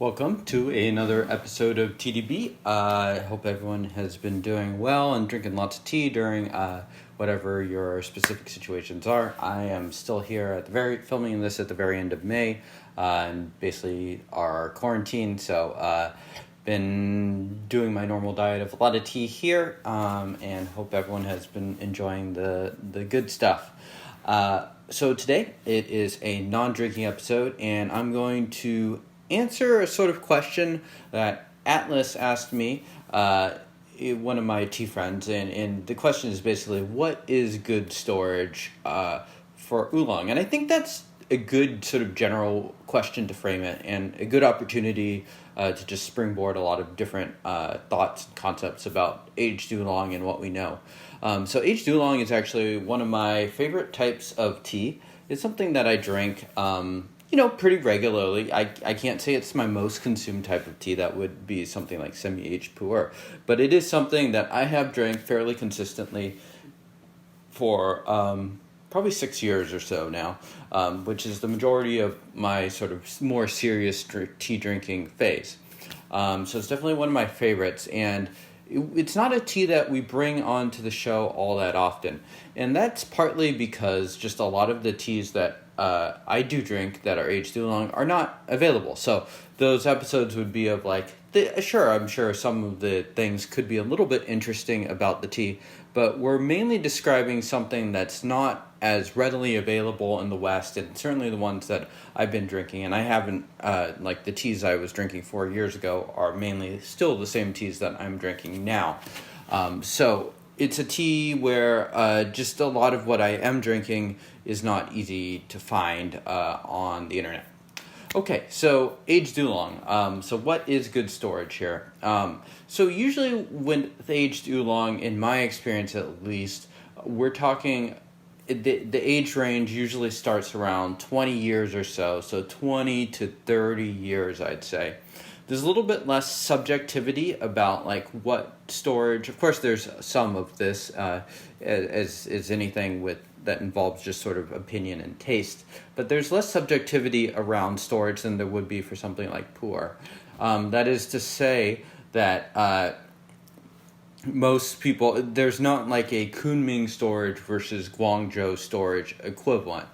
Welcome to another episode of TeaDB. I hope everyone has been doing well and drinking lots of tea during whatever your specific situations are. I am still here at filming this at the very end of May, and basically our quarantine. So been doing my normal diet of a lot of tea here, and hope everyone has been enjoying the good stuff. So today it is a non-drinking episode, and I'm going to answer a sort of question that Atlas asked me, one of my tea friends, and the question is basically, what is good storage for Oolong? And I think that's a good sort of general question to frame it, and a good opportunity to just springboard a lot of different thoughts and concepts about aged Oolong and what we know. So aged Oolong is actually one of my favorite types of tea. It's something that I drink pretty regularly. I can't say it's my most consumed type of tea. That would be something like semi-aged pu'erh. But it is something that I have drank fairly consistently for probably 6 years or so now, which is the majority of my sort of more serious tea drinking phase. So it's definitely one of my favorites, and it's not a tea that we bring onto the show all that often. And that's partly because just a lot of the teas that I do drink that are aged Oolong are not available. So those episodes would be of I'm sure some of the things could be a little bit interesting about the tea, but we're mainly describing something that's not as readily available in the West, and certainly the ones that I've been drinking, and I haven't, like the teas I was drinking 4 years ago are mainly still the same teas that I'm drinking now. So it's a tea where just a lot of what I am drinking is not easy to find on the internet. Okay, so aged Oolong. So what is good storage here? So usually when aged Oolong, in my experience at least, we're talking, the age range usually starts around 20 years or so 20 to 30 years, I'd say. There's a little bit less subjectivity about what storage. Of course, there's some of this, as anything that involves just sort of opinion and taste. But there's less subjectivity around storage than there would be for something like pu'erh. That is to say that most people, there's not like a Kunming storage versus Guangzhou storage equivalent.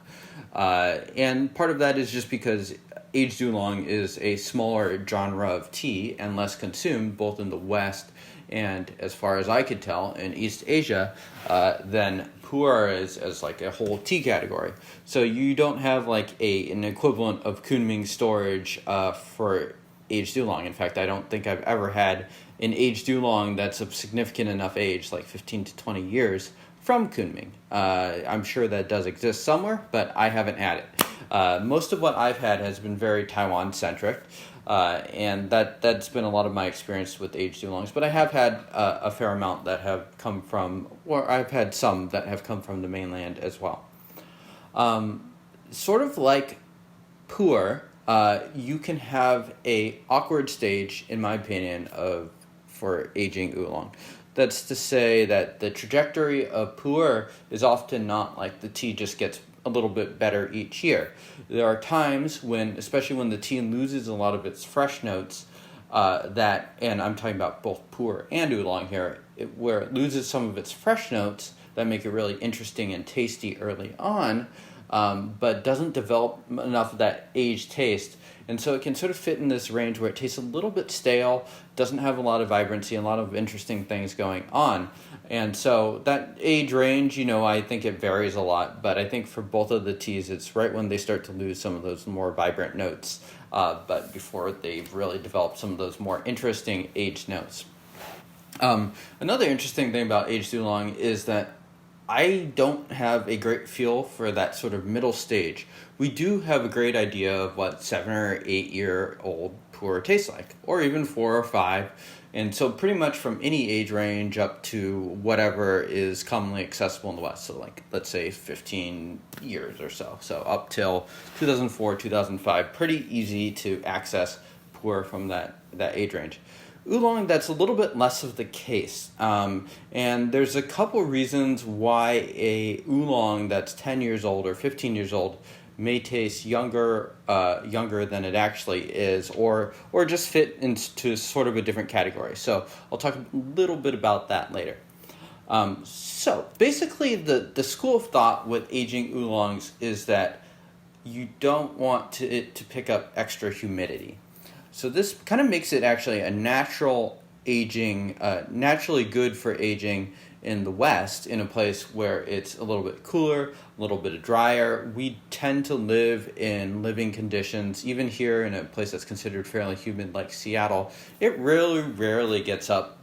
And part of that is just because aged Oolong is a smaller genre of tea and less consumed both in the West and, as far as I could tell, in East Asia than pu'erh is as like a whole tea category. So you don't have like an equivalent of Kunming storage for aged Oolong. In fact, I don't think I've ever had an aged Oolong that's of significant enough age, like 15 to 20 years, from Kunming. I'm sure that does exist somewhere, but I haven't had it. Most of what I've had has been very Taiwan-centric, and that's been a lot of my experience with aged Oolongs. But I have had a fair amount that have come from, or I've had some that have come from the mainland as well. Sort of like pu'erh, you can have a awkward stage, in my opinion, for aging Oolong. That's to say that the trajectory of pu'erh is often not like the tea just gets a little bit better each year. There are times when, especially when the tea loses a lot of its fresh notes, and I'm talking about both pu'erh and Oolong here, where it loses some of its fresh notes that make it really interesting and tasty early on, but doesn't develop enough of that aged taste. And so it can sort of fit in this range where it tastes a little bit stale, doesn't have a lot of vibrancy, and a lot of interesting things going on. And so that age range, I think it varies a lot, but I think for both of the teas, it's right when they start to lose some of those more vibrant notes, but before they've really developed some of those more interesting aged notes. Another interesting thing about aged Oolong is that I don't have a great feel for that sort of middle stage. We do have a great idea of what 7 or 8 year old pu'erh tastes like, or even 4 or 5. And so pretty much from any age range up to whatever is commonly accessible in the West. So let's say 15 years or so. So up till 2004, 2005, pretty easy to access pu'erh from that age range. Oolong, that's a little bit less of the case. And there's a couple reasons why a Oolong that's 10 years old or 15 years old may taste younger than it actually is, or just fit into sort of a different category. So I'll talk a little bit about that later. So basically the school of thought with aging oolongs is that you don't want it to pick up extra humidity. So this kind of makes it actually a natural aging, naturally good for aging in the West, in a place where it's a little bit cooler, a little bit drier. We tend to live in living conditions, even here in a place that's considered fairly humid like Seattle. It really rarely gets up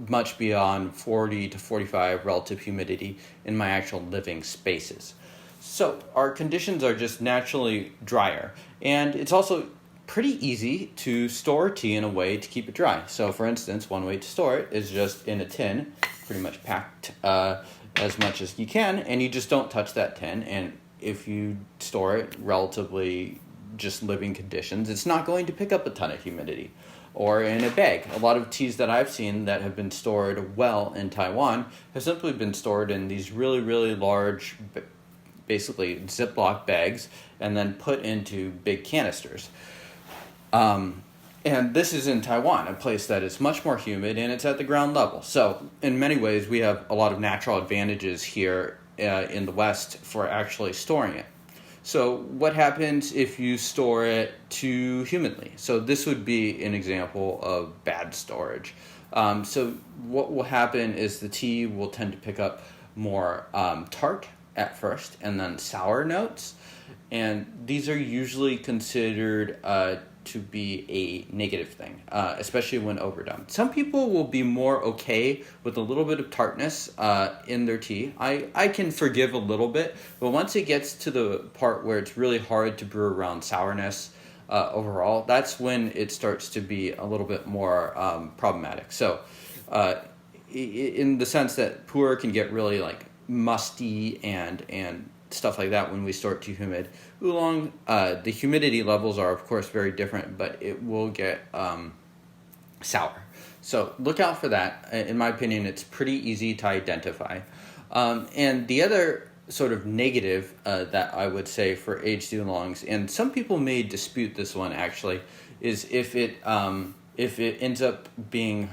much beyond 40 to 45 relative humidity in my actual living spaces. So our conditions are just naturally drier, and it's also pretty easy to store tea in a way to keep it dry. So for instance, one way to store it is just in a tin, pretty much packed as much as you can, and you just don't touch that tin. And if you store it relatively just living conditions, it's not going to pick up a ton of humidity. Or in a bag. A lot of teas that I've seen that have been stored well in Taiwan have simply been stored in these really, really large, basically Ziploc bags, and then put into big canisters. And this is in Taiwan, a place that is much more humid, and it's at the ground level. So in many ways, we have a lot of natural advantages here in the West for actually storing it. So what happens if you store it too humidly? So this would be an example of bad storage. So what will happen is the tea will tend to pick up more tart at first, and then sour notes. And these are usually considered to be a negative thing, especially when overdone. Some people will be more okay with a little bit of tartness in their tea. I can forgive a little bit, but once it gets to the part where it's really hard to brew around sourness overall, that's when it starts to be a little bit more problematic. So in the sense that pu'erh can get really like musty and stuff like that when we store it too humid. Oolong, the humidity levels are of course very different, but it will get sour. So look out for that. In my opinion, it's pretty easy to identify. And the other sort of negative that I would say for aged oolongs, and some people may dispute this one actually, is if it ends up being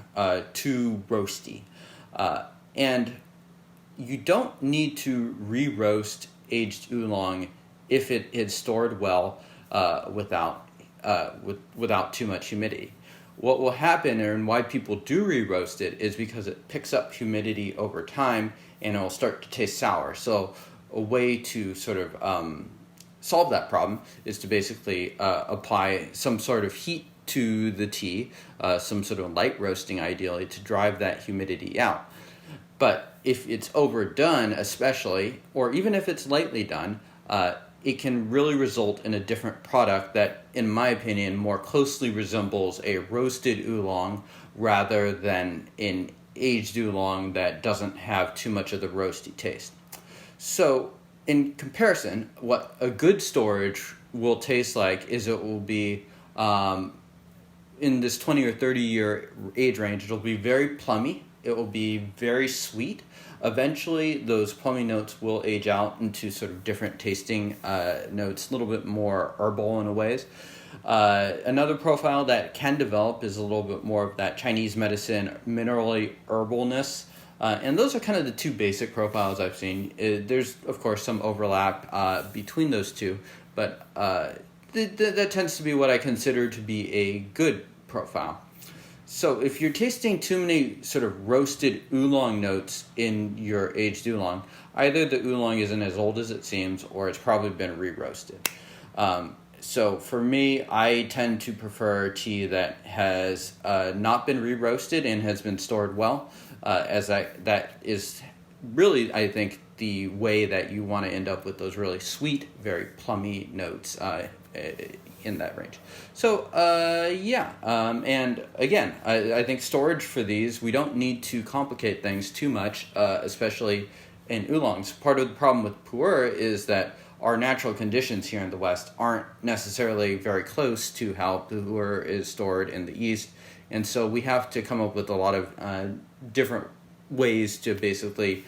too roasty. And you don't need to re-roast aged oolong if it is stored well without too much humidity. What will happen, and why people do re-roast it, is because it picks up humidity over time and it will start to taste sour. So a way to sort of solve that problem is to basically apply some sort of heat to the tea, some sort of light roasting ideally, to drive that humidity out. But if it's overdone especially, or even if it's lightly done, it can really result in a different product that, in my opinion, more closely resembles a roasted oolong rather than an aged oolong that doesn't have too much of the roasty taste. So in comparison, what a good storage will taste like is it will be in this 20 or 30 year age range, it'll be very plummy. It will be very sweet. Eventually, those plummy notes will age out into sort of different tasting notes, a little bit more herbal in a ways. Another profile that can develop is a little bit more of that Chinese medicine minerally herbalness. And those are kind of the two basic profiles I've seen. There's, of course, some overlap between those two, but that tends to be what I consider to be a good profile. So if you're tasting too many sort of roasted oolong notes in your aged oolong, either the oolong isn't as old as it seems, or it's probably been re-roasted. So for me, I tend to prefer tea that has not been re-roasted and has been stored well, that is really, I think, the way that you want to end up with those really sweet, very plummy notes in that range. So, and again, I think storage for these, we don't need to complicate things too much, especially in oolongs. Part of the problem with pu'erh is that our natural conditions here in the West aren't necessarily very close to how pu'erh is stored in the East, and so we have to come up with a lot of different ways to basically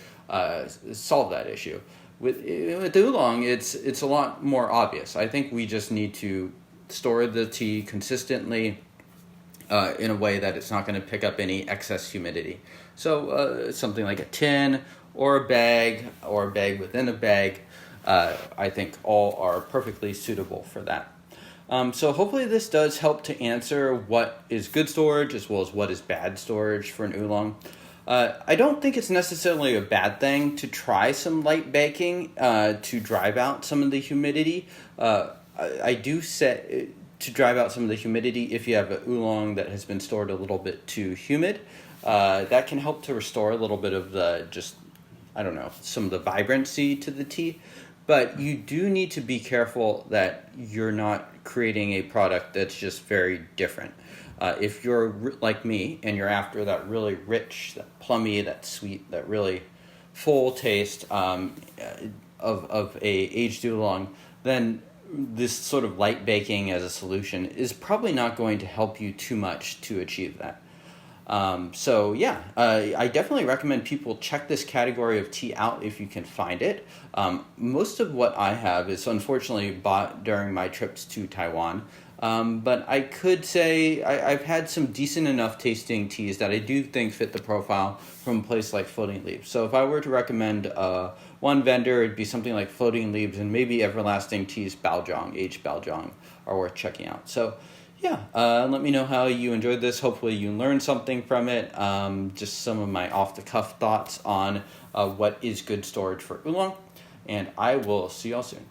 solve that issue. with oolong, it's a lot more obvious. I think we just need to store the tea consistently in a way that it's not going to pick up any excess humidity. So something like a tin or a bag within a bag, I think all are perfectly suitable for that. So hopefully this does help to answer what is good storage as well as what is bad storage for an oolong. I don't think it's necessarily a bad thing to try some light baking to drive out some of the humidity. I do set to drive out some of the humidity if you have an oolong that has been stored a little bit too humid. That can help to restore a little bit of some of the vibrancy to the tea. But you do need to be careful that you're not creating a product that's just very different. If you're like me and you're after that really rich, that plummy, that sweet, that really full taste of a aged oolong, then this sort of light baking as a solution is probably not going to help you too much to achieve that. I definitely recommend people check this category of tea out if you can find it. Most of what I have is unfortunately bought during my trips to Taiwan. But I could say I've had some decent enough tasting teas that I do think fit the profile from a place like Floating Leaves. So if I were to recommend one vendor, it'd be something like Floating Leaves, and maybe Everlasting Tea's Baojong, aged Baojong, are worth checking out. So let me know how you enjoyed this. Hopefully you learned something from it. Just some of my off-the-cuff thoughts on what is good storage for oolong. And I will see y'all soon.